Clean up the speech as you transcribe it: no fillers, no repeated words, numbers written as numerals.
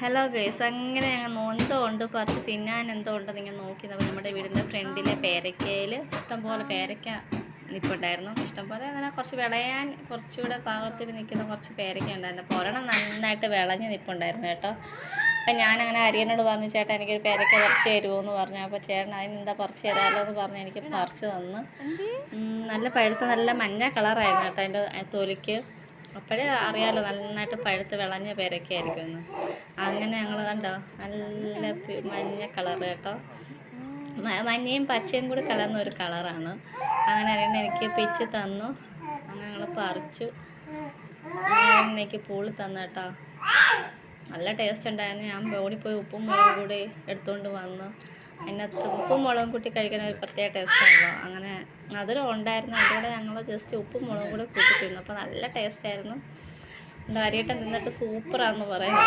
Hello guys, അങ്ങനെ ഞങ്ങൾ എന്തോ ഉണ്ട് പറിച്ച് തിന്നാൻ എന്തോ ഉണ്ടെന്ന് ഇങ്ങനെ നോക്കി നമ്മുടെ വീടിൻ്റെ ഫ്രണ്ടിലെ പേരക്കയിൽ ഇഷ്ടംപോലെ പേരക്ക നിൽപ്പുണ്ടായിരുന്നു. ഇഷ്ടംപോലെ അങ്ങനെ കുറച്ച് വിളയാൻ കുറച്ചുകൂടെ പാകത്തിൽ നിൽക്കുന്ന കുറച്ച് പേരക്ക ഉണ്ടായിരുന്നു. അപ്പോൾ ഒരെണ്ണം നന്നായിട്ട് വിളഞ്ഞ് നിൽപ്പുണ്ടായിരുന്നു കേട്ടോ. അപ്പം ഞാനങ്ങനെ അരിയനോട് പറഞ്ഞു, ചേട്ടാ എനിക്കൊരു പേരക്ക പറിച്ച് തരുമോ എന്ന് പറഞ്ഞു. അപ്പോൾ ചേട്ടൻ അതിനെന്താ പറിച്ച് തരാമല്ലോ എന്ന് പറഞ്ഞ് എനിക്ക് പറിച്ച് തന്നു. നല്ല പഴുത്ത നല്ല മഞ്ഞ കളറായിരുന്നു കേട്ടോ അതിൻ്റെ തൊലിക്ക്. അപ്പോഴേ അറിയാലോ നന്നായിട്ട് പഴുത്ത് വിളഞ്ഞ പേരക്കയായിരിക്കും എന്ന്. അങ്ങനെ ഞങ്ങൾ കണ്ടോ നല്ല മഞ്ഞ കളർ കേട്ടോ, മഞ്ഞയും പച്ചയും കൂടി കലർന്ന ഒരു കളറാണ്. അങ്ങനെ അറിയണ എനിക്ക് പിച്ച് തന്നു. അങ്ങനെ ഞങ്ങൾ പറിച്ചു. എനിക്ക് പൂളി തന്നു കേട്ടോ. നല്ല ടേസ്റ്റ് ഉണ്ടായിരുന്നു. ഞാൻ ഓടിപ്പോയി ഉപ്പും മുളകും കൂടി എടുത്തുകൊണ്ട് വന്നു. അതിനകത്ത് ഉപ്പും മുളകും കൂട്ടി കഴിക്കുന്ന ഒരു പ്രത്യേക ടേസ്റ്റാണല്ലോ. അങ്ങനെ മധുരം ഉണ്ടായിരുന്നു, അതുകൂടെ ഞങ്ങൾ ജസ്റ്റ് ഉപ്പും മുളകും കൂടെ കൂട്ടി തിന്നു. അപ്പോൾ നല്ല ടേസ്റ്റായിരുന്നു. എന്താ അരിയട്ടൻ തിന്നിട്ട് സൂപ്പറാണെന്ന് പറയാം.